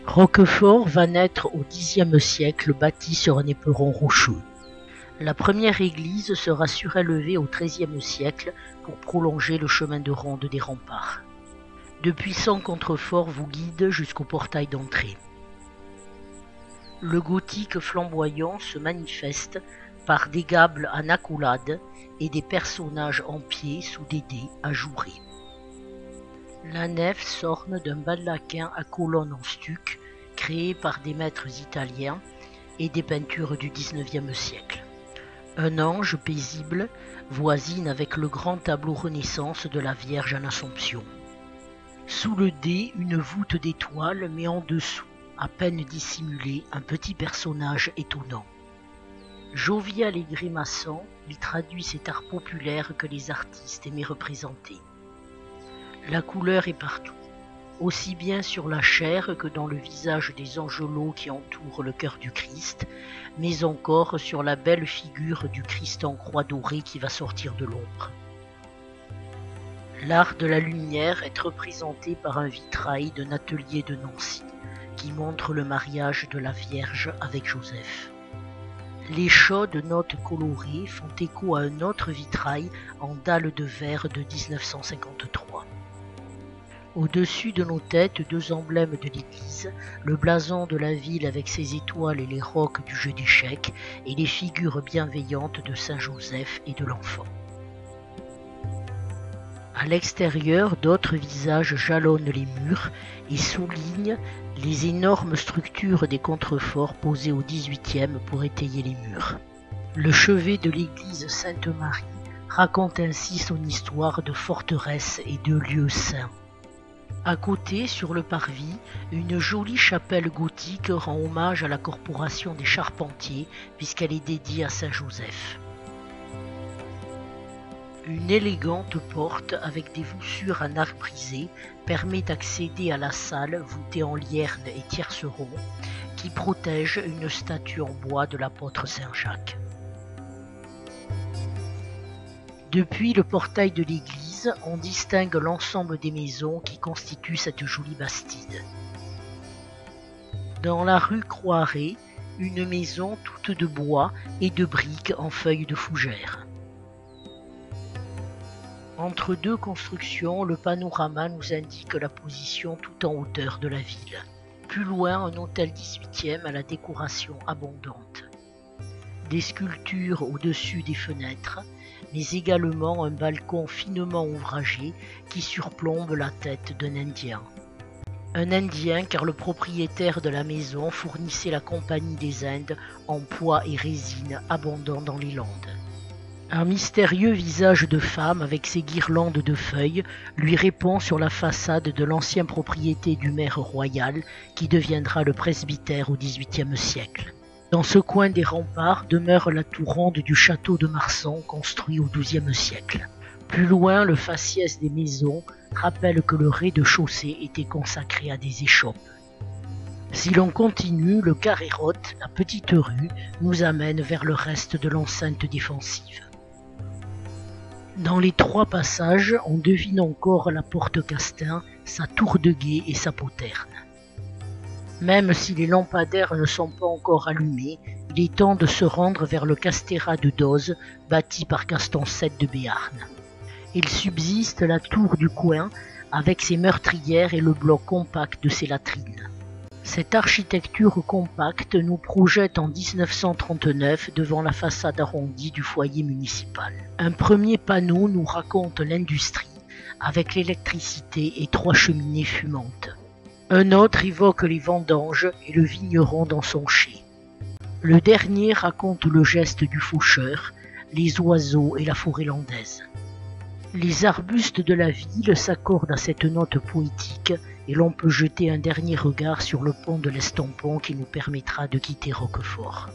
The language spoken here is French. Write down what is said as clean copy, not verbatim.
Roquefort va naître au Xe siècle, bâti sur un éperon rocheux. La première église sera surélevée au XIIIe siècle pour prolonger le chemin de ronde des remparts. De puissants contreforts vous guident jusqu'au portail d'entrée. Le gothique flamboyant se manifeste par des gables en accolade et des personnages en pied sous des dés ajourés. La nef s'orne d'un baldaquin à colonnes en stuc créé par des maîtres italiens et des peintures du XIXe siècle. Un ange paisible voisine avec le grand tableau Renaissance de la Vierge en Assomption. Sous le dé, une voûte d'étoiles, mais en dessous, à peine dissimulé, un petit personnage étonnant. Jovial et grimaçant, il traduit cet art populaire que les artistes aimaient représenter. La couleur est partout, aussi bien sur la chair que dans le visage des angelots qui entourent le cœur du Christ, mais encore sur la belle figure du Christ en croix dorée qui va sortir de l'ombre. L'art de la lumière est représenté par un vitrail d'un atelier de Nancy qui montre le mariage de la Vierge avec Joseph. Les chaudes notes colorées font écho à un autre vitrail en dalle de verre de 1953. Au-dessus de nos têtes, deux emblèmes de l'église, le blason de la ville avec ses étoiles et les rocs du jeu d'échecs, et les figures bienveillantes de Saint Joseph et de l'enfant. À l'extérieur, d'autres visages jalonnent les murs et soulignent les énormes structures des contreforts posés au XVIIIe pour étayer les murs. Le chevet de l'église Sainte-Marie raconte ainsi son histoire de forteresse et de lieu saint. À côté, sur le parvis, une jolie chapelle gothique rend hommage à la corporation des charpentiers puisqu'elle est dédiée à Saint Joseph. Une élégante porte avec des voussures en arc brisé permet d'accéder à la salle voûtée en lierne et tierceron qui protège une statue en bois de l'apôtre Saint-Jacques. Depuis le portail de l'église, on distingue l'ensemble des maisons qui constituent cette jolie bastide. Dans la rue Croiret, une maison toute de bois et de briques en feuilles de fougère. Entre deux constructions, le panorama nous indique la position tout en hauteur de la ville. Plus loin, un hôtel 18e à la décoration abondante. Des sculptures au-dessus des fenêtres, mais également un balcon finement ouvragé qui surplombe la tête d'un Indien. Un Indien car le propriétaire de la maison fournissait la Compagnie des Indes en pois et résine abondant dans les Landes. Un mystérieux visage de femme avec ses guirlandes de feuilles lui répond sur la façade de l'ancienne propriété du maire royal qui deviendra le presbytère au XVIIIe siècle. Dans ce coin des remparts demeure la tour ronde du château de Marsan construit au XIIe siècle. Plus loin, le faciès des maisons rappelle que le rez-de-chaussée était consacré à des échoppes. Si l'on continue, le carré-rote, la petite rue, nous amène vers le reste de l'enceinte défensive. Dans les trois passages, on devine encore la porte Castin, sa tour de guet et sa poterne. Même si les lampadaires ne sont pas encore allumés, il est temps de se rendre vers le Castérat de Doze, bâti par Gaston VII de Béarn. Il subsiste la tour du coin, avec ses meurtrières et le bloc compact de ses latrines. Cette architecture compacte nous projette en 1939 devant la façade arrondie du foyer municipal. Un premier panneau nous raconte l'industrie, avec l'électricité et 3 cheminées fumantes. Un autre évoque les vendanges et le vigneron dans son chai. Le dernier raconte le geste du faucheur, les oiseaux et la forêt landaise. Les arbustes de la ville s'accordent à cette note poétique et l'on peut jeter un dernier regard sur le pont de l'Estampon qui nous permettra de quitter Roquefort.